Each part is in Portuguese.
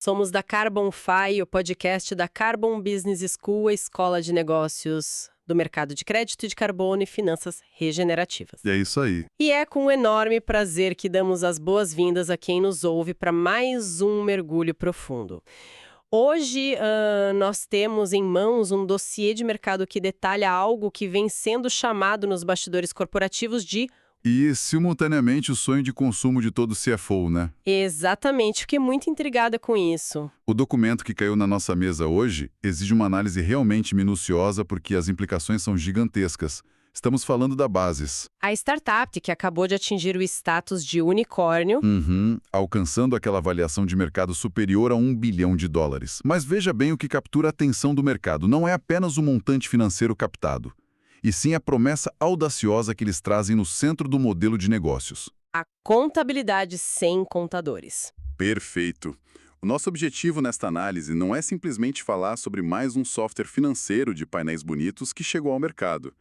Somos da Carbonfy, o podcast da Carbon Business School, a escola de negócios do mercado de crédito de carbono e finanças regenerativas. E é isso aí. E é com enorme prazer que damos as boas-vindas a quem nos ouve para mais um mergulho profundo. Hoje, nós temos em mãos um dossiê de mercado que detalha algo que vem sendo chamado nos bastidores corporativos de... E, simultaneamente, o sonho de consumo de todo CFO, né? Exatamente, fiquei muito intrigada com isso. O documento que caiu na nossa mesa hoje exige uma análise realmente minuciosa porque as implicações são gigantescas. Estamos falando da Bases. A startup que acabou de atingir o status de unicórnio... Alcançando aquela avaliação de mercado superior a US$ 1 bilhão. Mas veja bem o que captura a atenção do mercado. Não é apenas o montante financeiro captado, e sim a promessa audaciosa que eles trazem no centro do modelo de negócios. A contabilidade sem contadores. Perfeito. O nosso objetivo nesta análise não é simplesmente falar sobre mais um software financeiro de painéis bonitos que chegou ao mercado.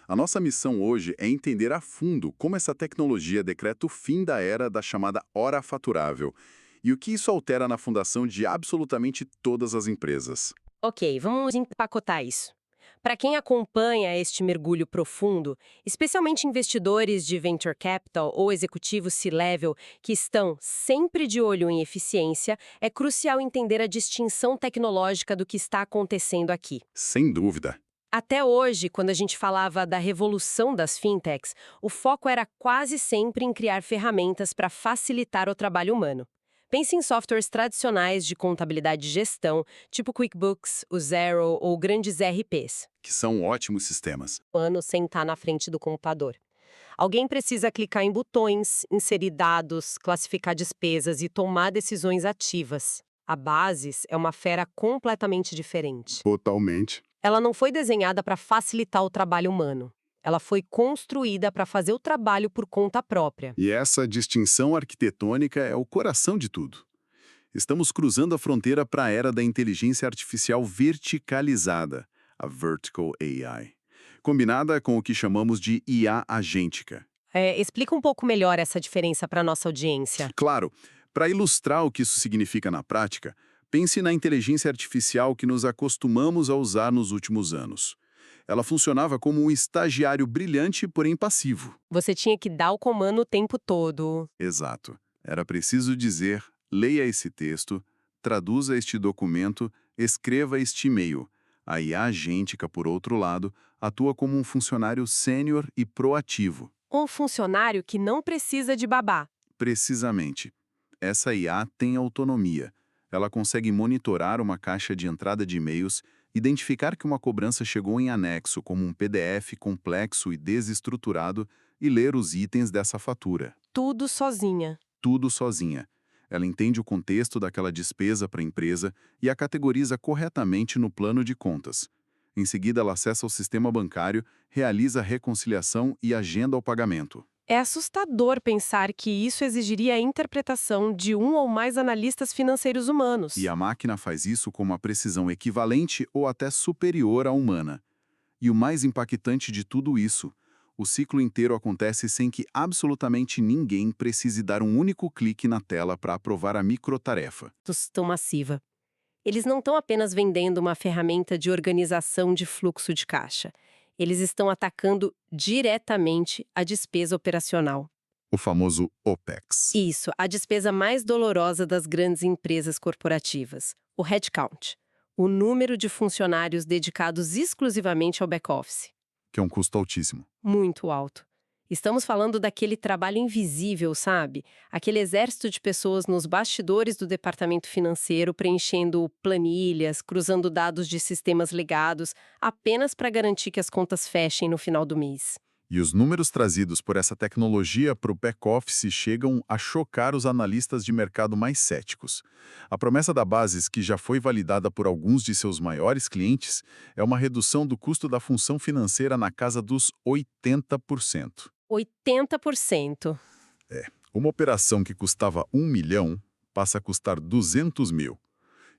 A nossa missão hoje é entender a fundo como essa tecnologia decreta o fim da era da chamada hora faturável e o que isso altera na fundação de absolutamente todas as empresas. Ok, vamos empacotar isso. Para quem acompanha este mergulho profundo, especialmente investidores de venture capital ou executivos C-level que estão sempre de olho em eficiência, é crucial entender a distinção tecnológica do que está acontecendo aqui. Sem dúvida. Até hoje, quando a gente falava da revolução das fintechs, o foco era quase sempre em criar ferramentas para facilitar o trabalho humano. Pense em softwares tradicionais de contabilidade e gestão, tipo QuickBooks, o Xero ou grandes ERPs. Que são ótimos sistemas. Sem estar na frente do computador. Alguém precisa clicar em botões, inserir dados, classificar despesas e tomar decisões ativas. A Bases é uma fera completamente diferente. Totalmente. Ela não foi desenhada para facilitar o trabalho humano. Ela foi construída para fazer o trabalho por conta própria. E essa distinção arquitetônica é o coração de tudo. Estamos cruzando a fronteira para a era da inteligência artificial verticalizada, a Vertical AI, combinada com o que chamamos de IA agêntica. Explica um pouco melhor essa diferença para nossa audiência. Claro, para ilustrar o que isso significa na prática, pense na inteligência artificial que nos acostumamos a usar nos últimos anos. Ela funcionava como um estagiário brilhante, porém passivo. Você tinha que dar o comando o tempo todo. Exato. Era preciso dizer, leia esse texto, traduza este documento, escreva este e-mail. A IA agêntica, por outro lado, atua como um funcionário sênior e proativo. Um funcionário que não precisa de babá. Precisamente. Essa IA tem autonomia. Ela consegue monitorar uma caixa de entrada de e-mails, identificar que uma cobrança chegou em anexo como um PDF complexo e desestruturado e ler os itens dessa fatura. Tudo sozinha. Tudo sozinha. Ela entende o contexto daquela despesa para a empresa e a categoriza corretamente no plano de contas. Em seguida, ela acessa o sistema bancário, realiza a reconciliação e agenda o pagamento. É assustador pensar que isso exigiria a interpretação de um ou mais analistas financeiros humanos. E a máquina faz isso com uma precisão equivalente ou até superior à humana. E o mais impactante de tudo isso, o ciclo inteiro acontece sem que absolutamente ninguém precise dar um único clique na tela para aprovar a microtarefa. Tão massiva. Eles não estão apenas vendendo uma ferramenta de organização de fluxo de caixa. Eles estão atacando diretamente a despesa operacional. O famoso OPEX. Isso, a despesa mais dolorosa das grandes empresas corporativas, o headcount, o número de funcionários dedicados exclusivamente ao back-office. Que é um custo altíssimo. Muito alto. Estamos falando daquele trabalho invisível, sabe? Aquele exército de pessoas nos bastidores do departamento financeiro preenchendo planilhas, cruzando dados de sistemas legados, apenas para garantir que as contas fechem no final do mês. E os números trazidos por essa tecnologia para o back-office chegam a chocar os analistas de mercado mais céticos. A promessa da Bases, que já foi validada por alguns de seus maiores clientes, é uma redução do custo da função financeira na casa dos 80%. 80%. Uma operação que custava 1 milhão passa a custar 200 mil.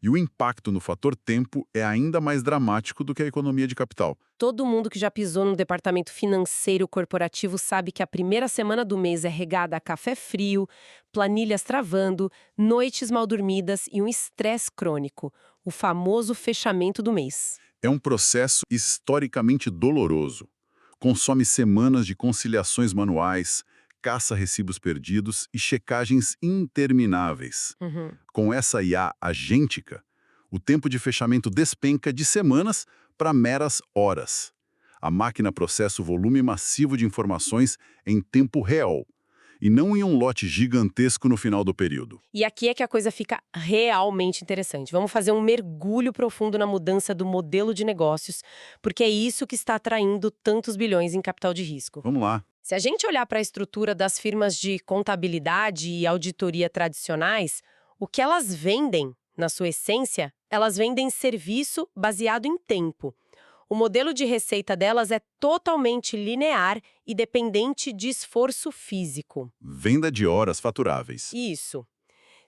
E o impacto no fator tempo é ainda mais dramático do que a economia de capital. Todo mundo que já pisou no departamento financeiro corporativo sabe que a primeira semana do mês é regada a café frio, planilhas travando, noites mal dormidas e um estresse crônico, o famoso fechamento do mês. É um processo historicamente doloroso. Consome semanas de conciliações manuais, caça recibos perdidos e checagens intermináveis. Uhum. Com essa IA agêntica, o tempo de fechamento despenca de semanas para meras horas. A máquina processa o volume massivo de informações em tempo real, e não em um lote gigantesco no final do período. E aqui é que a coisa fica realmente interessante. Vamos fazer um mergulho profundo na mudança do modelo de negócios, porque é isso que está atraindo tantos bilhões em capital de risco. Vamos lá. Se a gente olhar para a estrutura das firmas de contabilidade e auditoria tradicionais, o que elas vendem, na sua essência, elas vendem serviço baseado em tempo. O modelo de receita delas é totalmente linear e dependente de esforço físico. Venda de horas faturáveis. Isso.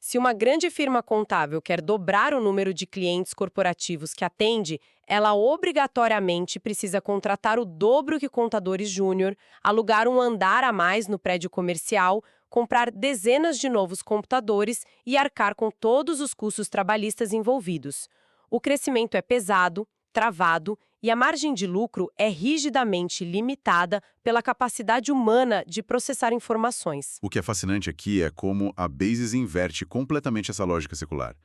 Se uma grande firma contábil quer dobrar o número de clientes corporativos que atende, ela obrigatoriamente precisa contratar o dobro que contadores júnior, alugar um andar a mais no prédio comercial, comprar dezenas de novos computadores e arcar com todos os custos trabalhistas envolvidos. O crescimento é pesado, travado e a margem de lucro é rigidamente limitada pela capacidade humana de processar informações. O que é fascinante aqui é como a Basis inverte completamente essa lógica secular.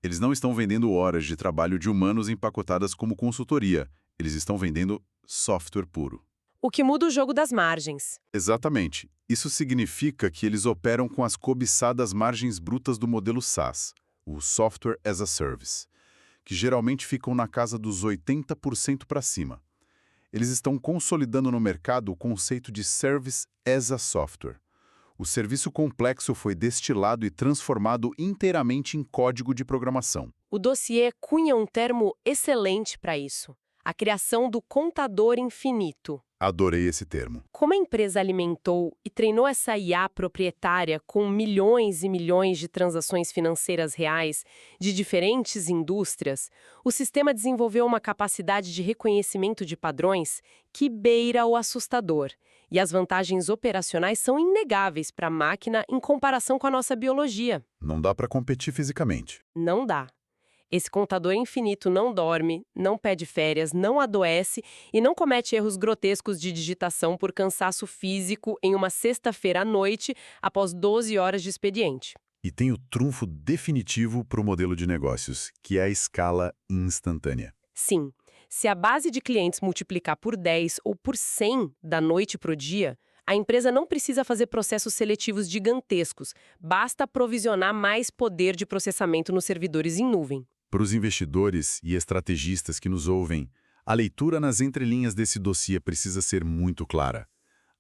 Eles não estão vendendo horas de trabalho de humanos empacotadas como consultoria. Eles estão vendendo software puro. O que muda o jogo das margens. Exatamente. Isso significa que eles operam com as cobiçadas margens brutas do modelo SaaS, o Software as a Service, que geralmente ficam na casa dos 80% para cima. Eles estão consolidando no mercado o conceito de Service as a Software. O serviço complexo foi destilado e transformado inteiramente em código de programação. O dossiê cunha um termo excelente para isso: a criação do contador infinito. Adorei esse termo. Como a empresa alimentou e treinou essa IA proprietária com milhões e milhões de transações financeiras reais de diferentes indústrias, o sistema desenvolveu uma capacidade de reconhecimento de padrões que beira o assustador. E as vantagens operacionais são inegáveis para a máquina em comparação com a nossa biologia. Não dá para competir fisicamente. Não dá. Esse contador infinito não dorme, não pede férias, não adoece e não comete erros grotescos de digitação por cansaço físico em uma sexta-feira à noite após 12 horas de expediente. E tem o trunfo definitivo para o modelo de negócios, que é a escala instantânea. Sim, se a base de clientes multiplicar por 10 ou por 100 da noite para o dia, a empresa não precisa fazer processos seletivos gigantescos, basta provisionar mais poder de processamento nos servidores em nuvem. Para os investidores e estrategistas que nos ouvem, a leitura nas entrelinhas desse dossiê precisa ser muito clara.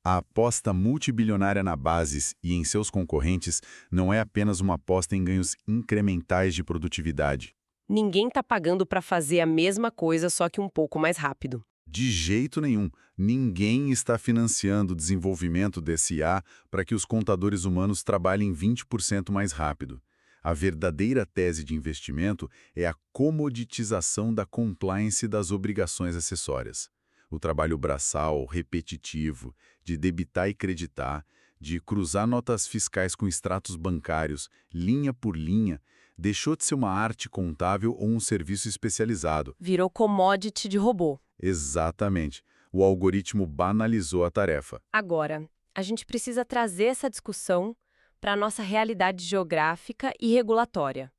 A aposta multibilionária na Basis e em seus concorrentes não é apenas uma aposta em ganhos incrementais de produtividade. Ninguém está pagando para fazer a mesma coisa, só que um pouco mais rápido. De jeito nenhum, ninguém está financiando o desenvolvimento desse IA para que os contadores humanos trabalhem 20% mais rápido. A verdadeira tese de investimento é a comoditização da compliance das obrigações acessórias. O trabalho braçal, repetitivo, de debitar e creditar, de cruzar notas fiscais com extratos bancários, linha por linha, deixou de ser uma arte contábil ou um serviço especializado. Virou commodity de robô. Exatamente. O algoritmo banalizou a tarefa. Agora, a gente precisa trazer essa discussão para a nossa realidade geográfica e regulatória.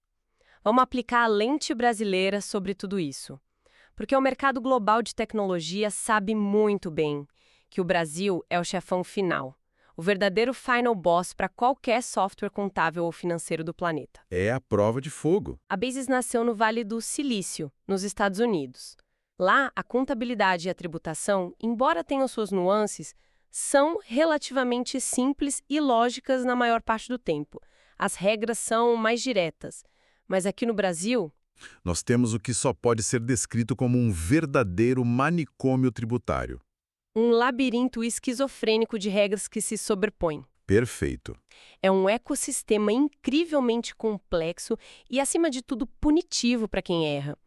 Vamos aplicar a lente brasileira sobre tudo isso. Porque o mercado global de tecnologia sabe muito bem que o Brasil é o chefão final, o verdadeiro final boss para qualquer software contábil ou financeiro do planeta. É a prova de fogo. A Basis nasceu no Vale do Silício, nos Estados Unidos. Lá, a contabilidade e a tributação, embora tenham suas nuances, são relativamente simples e lógicas na maior parte do tempo. As regras são mais diretas. Mas aqui no Brasil, nós temos o que só pode ser descrito como um verdadeiro manicômio tributário. um labirinto esquizofrênico de regras que se sobrepõem. Perfeito. É um ecossistema incrivelmente complexo e, acima de tudo, punitivo para quem erra.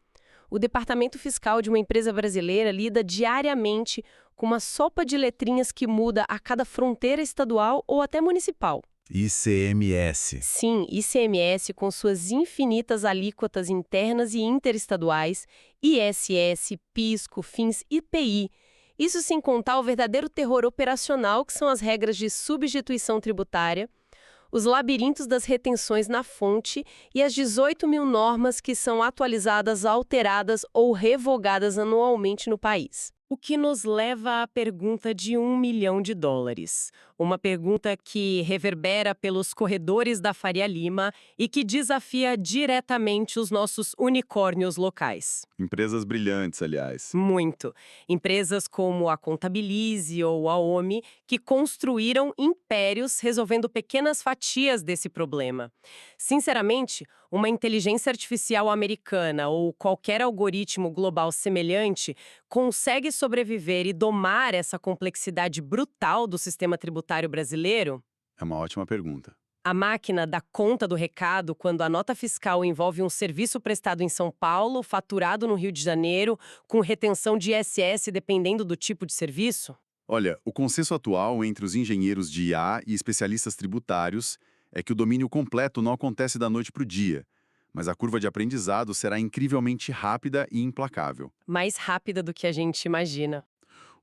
O departamento fiscal de uma empresa brasileira lida diariamente com uma sopa de letrinhas que muda a cada fronteira estadual ou até municipal. ICMS. Sim, ICMS com suas infinitas alíquotas internas e interestaduais, ISS, PIS, COFINS, IPI. Isso sem contar o verdadeiro terror operacional que são as regras de substituição tributária, os labirintos das retenções na fonte e as 18 mil normas que são atualizadas, alteradas ou revogadas anualmente no país. O que nos leva à pergunta de US$ 1 milhão. Uma pergunta que reverbera pelos corredores da Faria Lima e que desafia diretamente os nossos unicórnios locais. Empresas brilhantes, aliás. Muito. Empresas como a Contabilize ou a OMI, que construíram impérios resolvendo pequenas fatias desse problema. Sinceramente, uma inteligência artificial americana ou qualquer algoritmo global semelhante consegue sobreviver e domar essa complexidade brutal do sistema tributário brasileiro? É uma ótima pergunta. A máquina dá conta do recado quando a nota fiscal envolve um serviço prestado em São Paulo, faturado no Rio de Janeiro, com retenção de ISS dependendo do tipo de serviço? Olha, o consenso atual entre os engenheiros de IA e especialistas tributários é que o domínio completo não acontece da noite para o dia, mas a curva de aprendizado será incrivelmente rápida e implacável. Mais rápida do que a gente imagina.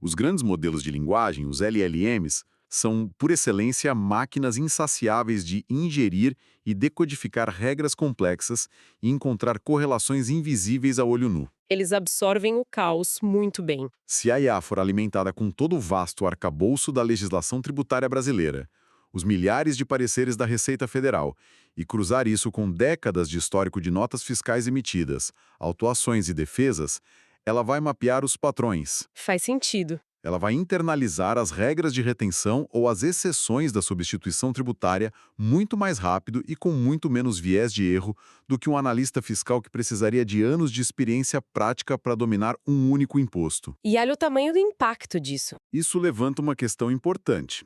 Os grandes modelos de linguagem, os LLMs, são, por excelência, máquinas insaciáveis de ingerir e decodificar regras complexas e encontrar correlações invisíveis a olho nu. Eles absorvem o caos muito bem. Se a IA for alimentada com todo o vasto arcabouço da legislação tributária brasileira, os milhares de pareceres da Receita Federal, e cruzar isso com décadas de histórico de notas fiscais emitidas, autuações e defesas, ela vai mapear os padrões. Faz sentido. Ela vai internalizar as regras de retenção ou as exceções da substituição tributária muito mais rápido e com muito menos viés de erro do que um analista fiscal que precisaria de anos de experiência prática para dominar um único imposto. E olha o tamanho do impacto disso. Isso levanta uma questão importante.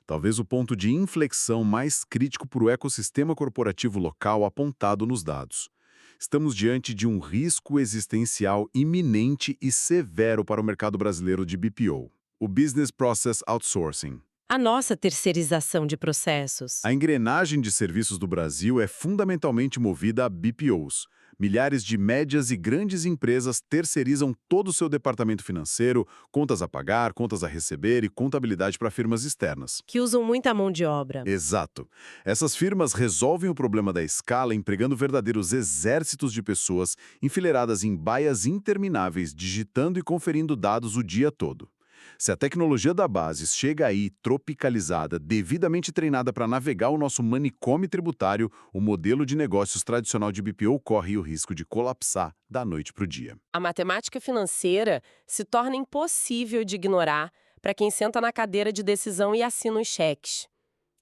Talvez o ponto de inflexão mais crítico para o ecossistema corporativo local apontado nos dados. Estamos diante de um risco existencial iminente e severo para o mercado brasileiro de BPO, o Business Process Outsourcing. A nossa terceirização de processos. A engrenagem de serviços do Brasil é fundamentalmente movida a BPOs. Milhares de médias e grandes empresas terceirizam todo o seu departamento financeiro, contas a pagar, contas a receber e contabilidade para firmas externas. Que usam muita mão de obra. Exato. Essas firmas resolvem o problema da escala empregando verdadeiros exércitos de pessoas enfileiradas em baias intermináveis, digitando e conferindo dados o dia todo. Se a tecnologia da base chega aí tropicalizada, devidamente treinada para navegar o nosso manicômio tributário, o modelo de negócios tradicional de BPO corre o risco de colapsar da noite para o dia. A matemática financeira se torna impossível de ignorar para quem senta na cadeira de decisão e assina os cheques.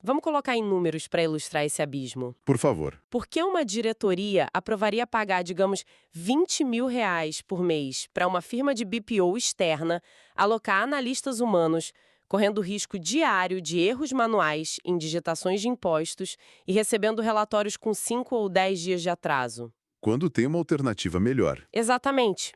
Vamos colocar em números para ilustrar esse abismo. Por favor. Por que uma diretoria aprovaria pagar, digamos, R$ 20 mil por mês para uma firma de BPO externa, alocar analistas humanos, correndo risco diário de erros manuais em digitações de impostos e recebendo relatórios com 5 ou 10 dias de atraso? Quando tem uma alternativa melhor. Exatamente.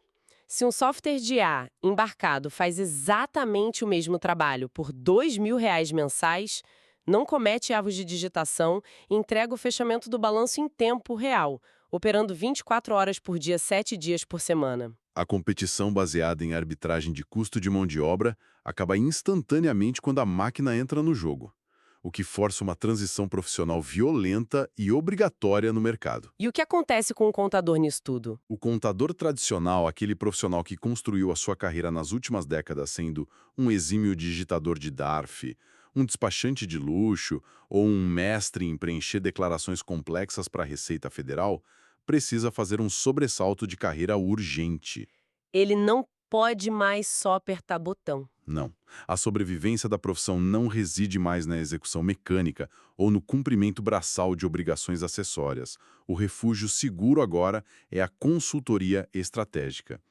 Se um software de IA embarcado faz exatamente o mesmo trabalho por R$ 2 mil mensais, não comete erros de digitação e entrega o fechamento do balanço em tempo real, operando 24 horas por dia, 7 dias por semana. A competição baseada em arbitragem de custo de mão de obra acaba instantaneamente quando a máquina entra no jogo, o que força uma transição profissional violenta e obrigatória no mercado. E o que acontece com o contador nisso tudo? O contador tradicional, aquele profissional que construiu a sua carreira nas últimas décadas sendo um exímio digitador de DARF, um despachante de luxo ou um mestre em preencher declarações complexas para a Receita Federal, precisa fazer um sobressalto de carreira urgente. Ele não pode mais só apertar botão. Não. A sobrevivência da profissão não reside mais na execução mecânica ou no cumprimento braçal de obrigações acessórias. O refúgio seguro agora é a consultoria estratégica.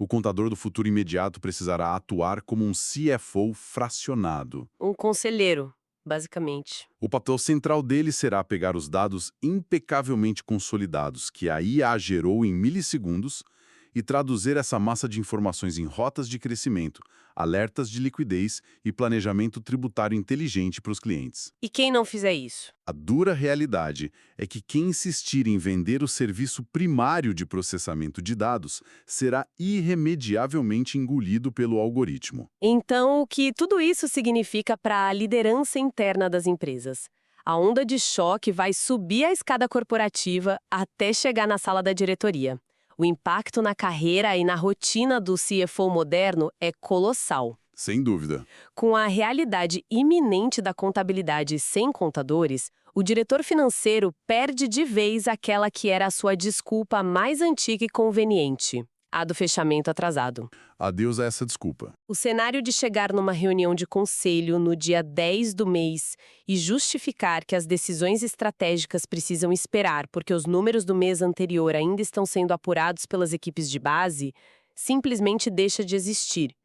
O contador do futuro imediato precisará atuar como um CFO fracionado. Um conselheiro, basicamente. O papel central dele será pegar os dados impecavelmente consolidados que a IA gerou em milissegundos e traduzir essa massa de informações em rotas de crescimento, alertas de liquidez e planejamento tributário inteligente para os clientes. E quem não fizer isso? A dura realidade é que quem insistir em vender o serviço primário de processamento de dados será irremediavelmente engolido pelo algoritmo. Então, o que tudo isso significa para a liderança interna das empresas? A onda de choque vai subir a escada corporativa até chegar na sala da diretoria. O impacto na carreira e na rotina do CFO moderno é colossal. Sem dúvida. Com a realidade iminente da contabilidade sem contadores, o diretor financeiro perde de vez aquela que era a sua desculpa mais antiga e conveniente, a do fechamento atrasado. Adeus a essa desculpa. O cenário de chegar numa reunião de conselho no dia 10 do mês e justificar que as decisões estratégicas precisam esperar porque os números do mês anterior ainda estão sendo apurados pelas equipes de base, simplesmente deixa de existir.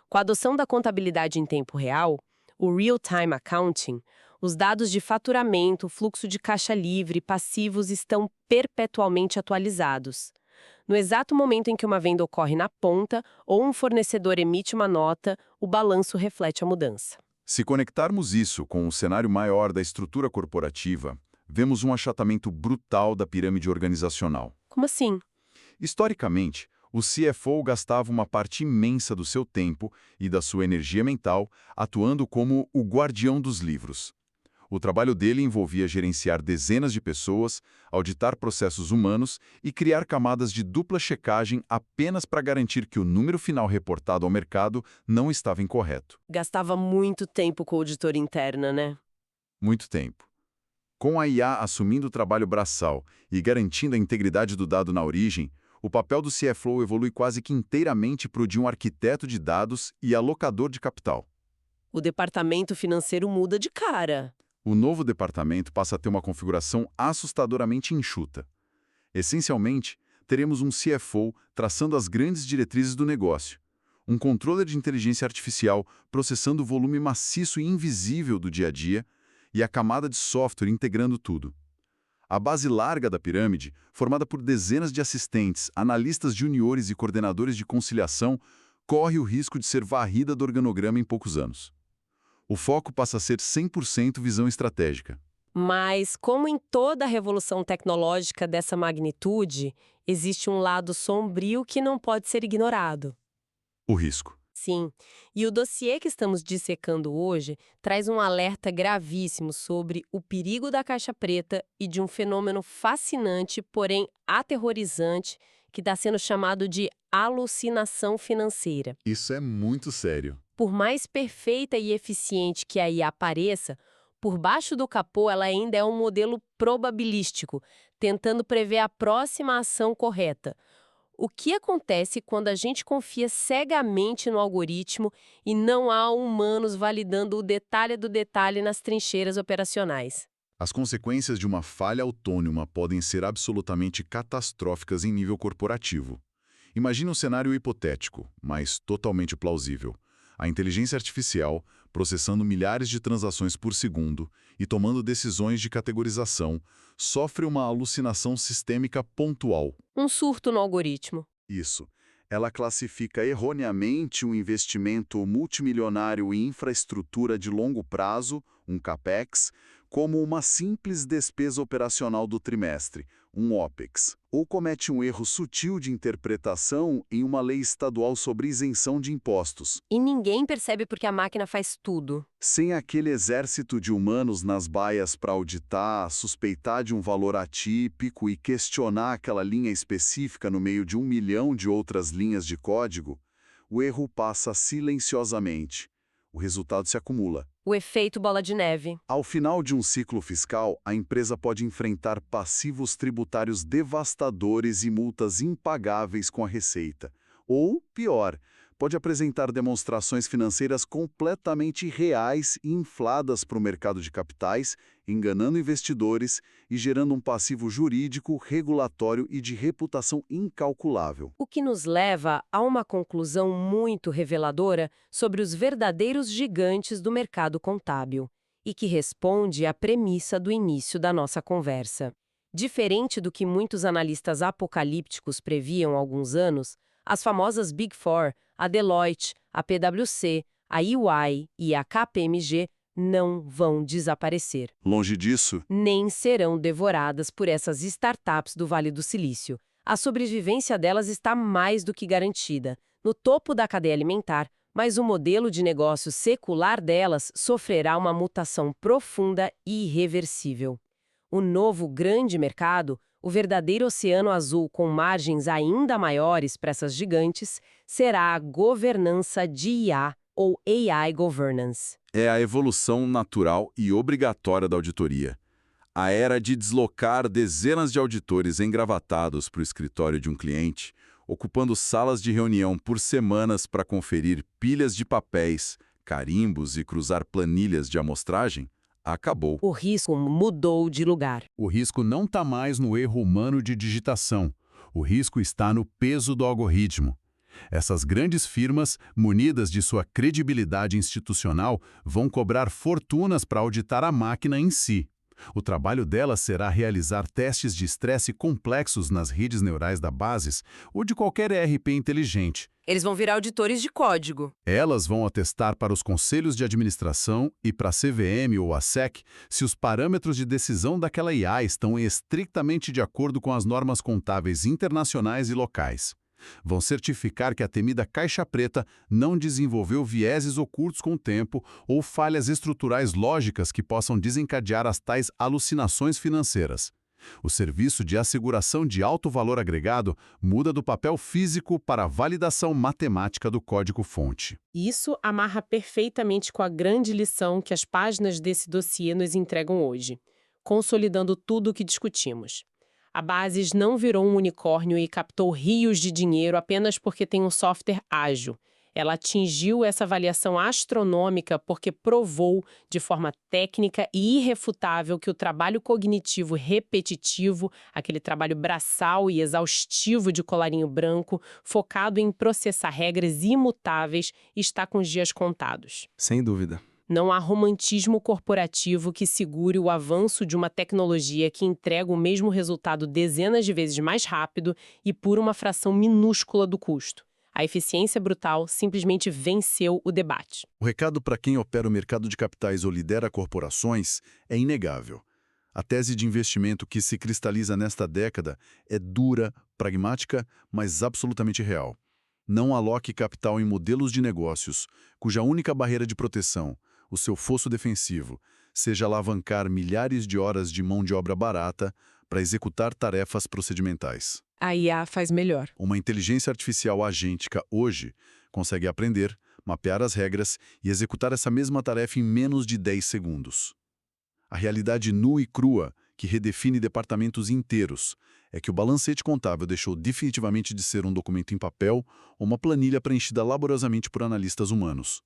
Com a adoção da contabilidade em tempo real, o real-time accounting, os dados de faturamento, fluxo de caixa livre e passivos estão perpetualmente atualizados. No exato momento em que uma venda ocorre na ponta ou um fornecedor emite uma nota, o balanço reflete a mudança. Se conectarmos isso com o cenário maior da estrutura corporativa, vemos um achatamento brutal da pirâmide organizacional. Como assim? Historicamente, o CFO gastava uma parte imensa do seu tempo e da sua energia mental atuando como o guardião dos livros. O trabalho dele envolvia gerenciar dezenas de pessoas, auditar processos humanos e criar camadas de dupla checagem apenas para garantir que o número final reportado ao mercado não estava incorreto. Gastava muito tempo com a auditora interna, né? Muito tempo. Com a IA assumindo o trabalho braçal e garantindo a integridade do dado na origem, o papel do CFO evolui quase que inteiramente para o de um arquiteto de dados e alocador de capital. O departamento financeiro muda de cara. O novo departamento passa a ter uma configuração assustadoramente enxuta. Essencialmente, teremos um CFO traçando as grandes diretrizes do negócio, um controller de inteligência artificial processando o volume maciço e invisível do dia a dia e a camada de software integrando tudo. A base larga da pirâmide, formada por dezenas de assistentes, analistas juniores e coordenadores de conciliação, corre o risco de ser varrida do organograma em poucos anos. O foco passa a ser 100% visão estratégica. Mas, como em toda a revolução tecnológica dessa magnitude, existe um lado sombrio que não pode ser ignorado. O risco. Sim, e o dossiê que estamos dissecando hoje traz um alerta gravíssimo sobre o perigo da caixa preta e de um fenômeno fascinante, porém aterrorizante, que está sendo chamado de alucinação financeira. Isso é muito sério. Por mais perfeita e eficiente que a IA pareça, por baixo do capô ela ainda é um modelo probabilístico, tentando prever a próxima ação correta. O que acontece quando a gente confia cegamente no algoritmo e não há humanos validando o detalhe do detalhe nas trincheiras operacionais? As consequências de uma falha autônoma podem ser absolutamente catastróficas em nível corporativo. Imagine um cenário hipotético, mas totalmente plausível. A inteligência artificial, processando milhares de transações por segundo e tomando decisões de categorização, sofre uma alucinação sistêmica pontual. Um surto no algoritmo. Isso. Ela classifica erroneamente um investimento multimilionário em infraestrutura de longo prazo, um CAPEX, como uma simples despesa operacional do trimestre, um OPEX, ou comete um erro sutil de interpretação em uma lei estadual sobre isenção de impostos. E ninguém percebe porque a máquina faz tudo. Sem aquele exército de humanos nas baias para auditar, suspeitar de um valor atípico e questionar aquela linha específica no meio de 1 milhão de outras linhas de código, o erro passa silenciosamente. O resultado se acumula. O efeito bola de neve. Ao final de um ciclo fiscal, a empresa pode enfrentar passivos tributários devastadores e multas impagáveis com a Receita. Ou, pior, pode apresentar demonstrações financeiras completamente reais e infladas para o mercado de capitais, enganando investidores e gerando um passivo jurídico, regulatório e de reputação incalculável. O que nos leva a uma conclusão muito reveladora sobre os verdadeiros gigantes do mercado contábil. e que responde à premissa do início da nossa conversa. Diferente do que muitos analistas apocalípticos previam há alguns anos, as famosas Big Four, a Deloitte, a PwC, a EY e a KPMG não vão desaparecer. Longe disso, Nem serão devoradas por essas startups do Vale do Silício. A sobrevivência delas está mais do que garantida, no topo da cadeia alimentar, mas o modelo de negócio secular delas sofrerá uma mutação profunda e irreversível. O novo grande mercado, o verdadeiro oceano azul com margens ainda maiores para essas gigantes, será a governança de IA, ou AI Governance. é a evolução natural e obrigatória da auditoria. A era de deslocar dezenas de auditores engravatados para o escritório de um cliente, ocupando salas de reunião por semanas para conferir pilhas de papéis, carimbos e cruzar planilhas de amostragem, acabou. O risco mudou de lugar. O risco não está mais no erro humano de digitação. O risco está no peso do algoritmo. Essas grandes firmas, munidas de sua credibilidade institucional, vão cobrar fortunas para auditar a máquina em si. O trabalho delas será realizar testes de estresse complexos nas redes neurais da Bases ou de qualquer ERP inteligente. Eles vão virar auditores de código. Elas vão atestar para os conselhos de administração e para a CVM ou a SEC se os parâmetros de decisão daquela IA estão estritamente de acordo com as normas contábeis internacionais e locais. Vão certificar que a temida caixa preta não desenvolveu vieses ocultos com o tempo ou falhas estruturais lógicas que possam desencadear as tais alucinações financeiras. O serviço de asseguração de alto valor agregado muda do papel físico para a validação matemática do código-fonte. Isso amarra perfeitamente com a grande lição que as páginas desse dossiê nos entregam hoje, consolidando tudo o que discutimos. A Bases não virou um unicórnio e captou rios de dinheiro apenas porque tem um software ágil. Ela atingiu essa avaliação astronômica porque provou, de forma técnica e irrefutável, que o trabalho cognitivo repetitivo, aquele trabalho braçal e exaustivo de colarinho branco, focado em processar regras imutáveis, está com os dias contados. Sem dúvida. Não há romantismo corporativo que segure o avanço de uma tecnologia que entrega o mesmo resultado dezenas de vezes mais rápido e por uma fração minúscula do custo. A eficiência brutal simplesmente venceu o debate. O recado para quem opera o mercado de capitais ou lidera corporações é inegável. A tese de investimento que se cristaliza nesta década é dura, pragmática, mas absolutamente real. Não aloque capital em modelos de negócios, cuja única barreira de proteção, o seu fosso defensivo, seja alavancar milhares de horas de mão de obra barata para executar tarefas procedimentais. A IA faz melhor. Uma inteligência artificial agêntica hoje consegue aprender, mapear as regras e executar essa mesma tarefa em menos de 10 segundos. A realidade nua e crua, que redefine departamentos inteiros, é que o balancete contábil deixou definitivamente de ser um documento em papel ou uma planilha preenchida laboriosamente por analistas humanos.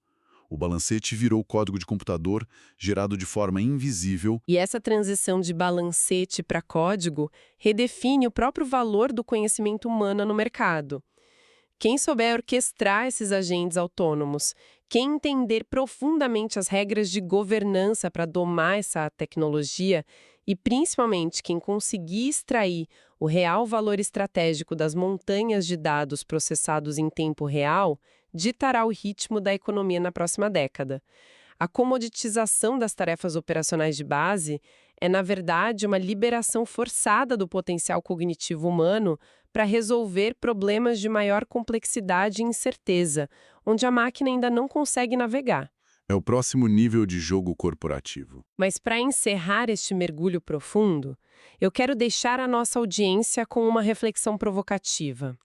O balancete virou código de computador gerado de forma invisível. E essa transição de balancete para código redefine o próprio valor do conhecimento humano no mercado. Quem souber orquestrar esses agentes autônomos, quem entender profundamente as regras de governança para domar essa tecnologia e, principalmente, quem conseguir extrair o real valor estratégico das montanhas de dados processados em tempo real, ditará o ritmo da economia na próxima década. A comoditização das tarefas operacionais de base é, na verdade, uma liberação forçada do potencial cognitivo humano para resolver problemas de maior complexidade e incerteza, onde a máquina ainda não consegue navegar. É o próximo nível de jogo corporativo. Mas para encerrar este mergulho profundo, eu quero deixar a nossa audiência com uma reflexão provocativa.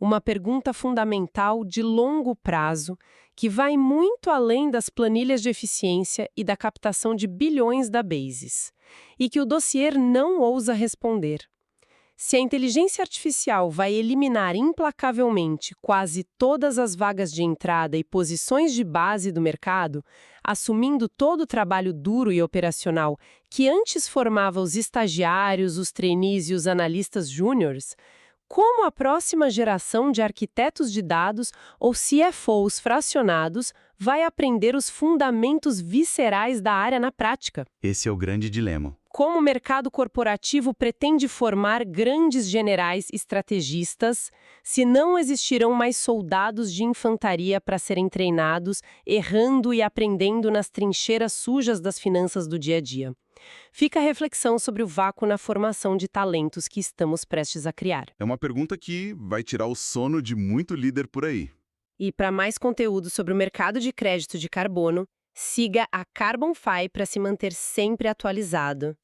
Uma pergunta fundamental de longo prazo que vai muito além das planilhas de eficiência e da captação de bilhões da Bases, e que o dossiê não ousa responder. Se a inteligência artificial vai eliminar implacavelmente quase todas as vagas de entrada e posições de base do mercado, assumindo todo o trabalho duro e operacional que antes formava os estagiários, os trainees e os analistas júniores, como a próxima geração de arquitetos de dados ou CFOs fracionados vai aprender os fundamentos viscerais da área na prática. Esse é o grande dilema. Como o mercado corporativo pretende formar grandes generais estrategistas se não existirão mais soldados de infantaria para serem treinados, errando e aprendendo nas trincheiras sujas das finanças do dia a dia? Fica a reflexão sobre o vácuo na formação de talentos que estamos prestes a criar. É uma pergunta que vai tirar o sono de muito líder por aí. E para mais conteúdo sobre o mercado de crédito de carbono, siga a Carbon Fi para se manter sempre atualizado.